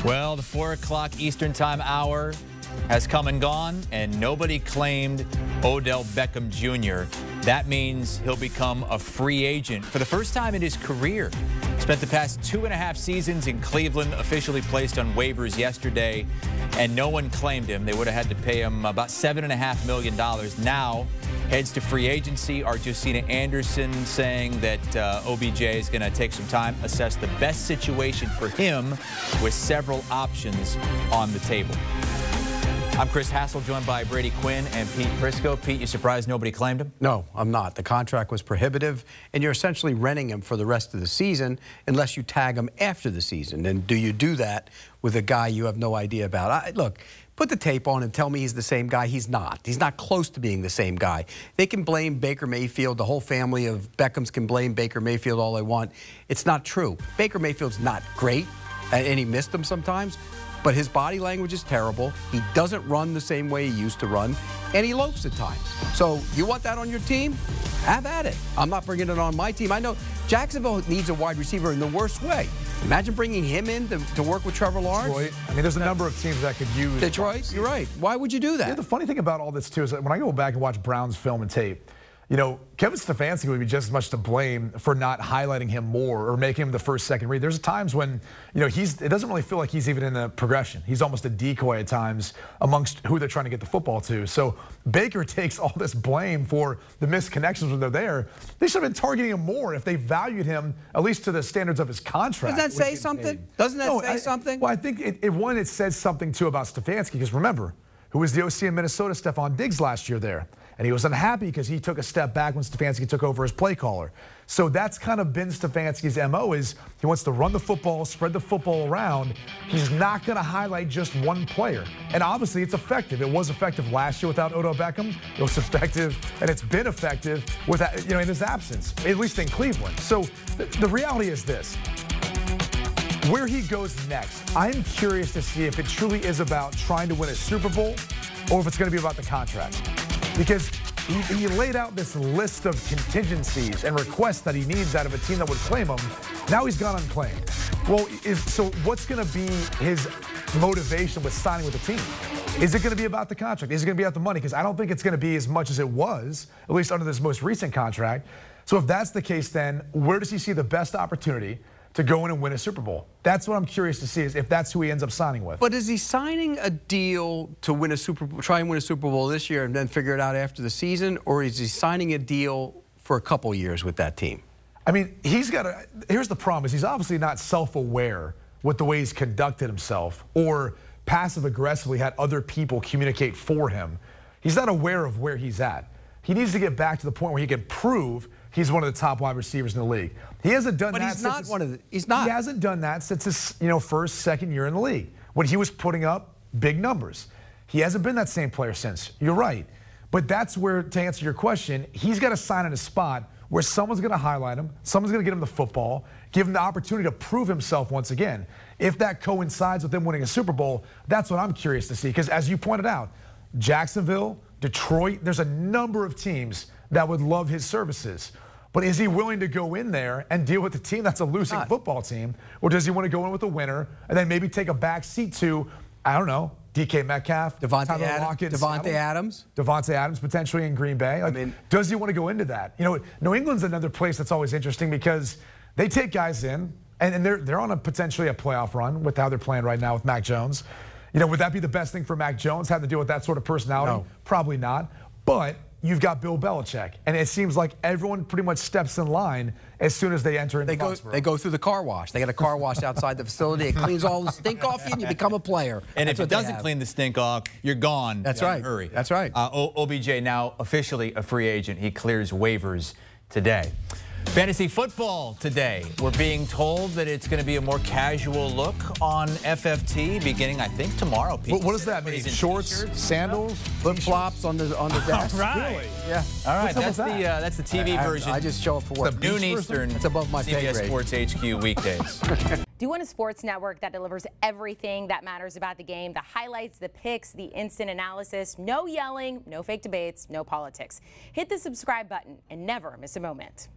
Well, the 4 o'clock Eastern Time hour has come and gone, and nobody claimed Odell Beckham Jr. That means he'll become a free agent for the first time in his career. Spent the past 2.5 seasons in Cleveland, officially placed on waivers yesterday, and no one claimed him. They would have had to pay him about $7.5 million. Now heads to free agency. Our Josina Anderson saying that OBJ is going to take some time, assess the best situation for him with several options on the table. I'm Chris Hassel, joined by Brady Quinn and Pete Prisco. Pete, you surprised nobody claimed him? No, I'm not. The contract was prohibitive, and you're essentially renting him for the rest of the season unless you tag him after the season. And do you do that with a guy you have no idea about? Look, put the tape on and tell me he's the same guy. He's not. He's not close to being the same guy. They can blame Baker Mayfield. The whole family of Beckhams can blame Baker Mayfield all they want. It's not true. Baker Mayfield's not great, and he missed him sometimes. But his body language is terrible. He doesn't run the same way he used to run, and he loafs at times. So you want that on your team? Have at it. I'm not bringing it on my team. I know Jacksonville needs a wide receiver in the worst way. Imagine bringing him in to work with Trevor Lawrence. Detroit. I mean, there's a number of teams that could use Detroit. You're right. Why would you do that? Yeah, the funny thing about all this, too, is that when I go back and watch Brown's film and tape, you know, Kevin Stefanski would be just as much to blame for not highlighting him more or making him the first, second read. There's times when, you know, it doesn't really feel like he's even in the progression. He's almost a decoy at times amongst who they're trying to get the football to. So Baker takes all this blame for the missed connections when they're there. They should have been targeting him more if they valued him, at least to the standards of his contract. Doesn't that say something? Doesn't that say something? Well, I think it says something, too, about Stefanski, because remember, who was the OC in Minnesota, Stephon Diggs, last year there. And he was unhappy because he took a step back when Stefanski took over as play caller. So that's kind of been Stefanski's MO, is he wants to run the football, spread the football around. He's not going to highlight just one player. And obviously it's effective. It was effective last year without Odell Beckham. It was effective, and it's been effective without, in his absence, at least in Cleveland. So the reality is this. Where he goes next, I'm curious to see if it truly is about trying to win a Super Bowl or if it's going to be about the contract. Because he laid out this list of contingencies and requests that he needs out of a team that would claim him. Now he's gone unclaimed. Well, so what's going to be his motivation with signing with the team? Is it going to be about the contract? Is it going to be about the money? Because I don't think it's going to be as much as it was, at least under this most recent contract. So if that's the case, then where does he see the best opportunity to go in and win a Super Bowl? That's what I'm curious to see, is if that's who he ends up signing with. But is he signing a deal to win a Super Bowl, try and win a Super Bowl this year and then figure it out after the season, or is he signing a deal for a couple years with that team? I mean, here's the problem, is he's obviously not self-aware with the way he's conducted himself or passive-aggressively had other people communicate for him. He's not aware of where he's at. He needs to get back to the point where he can prove he's one of the top wide receivers in the league. He hasn't done that. But he's not one of the. He's not. He hasn't done that since his first, second year in the league when he was putting up big numbers. He hasn't been that same player since. You're right. But that's where, to answer your question, he's got to sign in a spot where someone's going to highlight him, someone's going to get him the football, give him the opportunity to prove himself once again. If that coincides with him winning a Super Bowl, that's what I'm curious to see. Because as you pointed out, Jacksonville, Detroit, there's a number of teams that would love his services. But is he willing to go in there and deal with a team that's a losing football team? Or does he want to go in with a winner and then maybe take a back seat to, I don't know, DK Metcalf, Devontae Adams potentially in Green Bay? Like, does he want to go into that? You know, New England's another place that's always interesting because they take guys in, and they're on potentially a playoff run with how they're playing right now with Mac Jones. You know, would that be the best thing for Mac Jones, having to deal with that sort of personality? No. Probably not. But you've got Bill Belichick, and it seems like everyone pretty much steps in line as soon as they enter into Foxborough. They go through the car wash. They got a car wash outside the facility. It cleans all the stink off you, and you become a player. And if it doesn't clean the stink off, you're gone. That's right. Hurry. That's right. OBJ now officially a free agent. He clears waivers today. Fantasy football today. We're being told that it's going to be a more casual look on FFT beginning, I think, tomorrow. What does that mean? Shorts, sandals, flip-flops on the desk? All right. Really? Yeah. All right. That's the TV version. I just show up for work. The noon Eastern. It's above my pay CBS grade. Sports HQ weekdays. Do you want a sports network that delivers everything that matters about the game? The highlights, the picks, the instant analysis. No yelling, no fake debates, no politics. Hit the subscribe button and never miss a moment.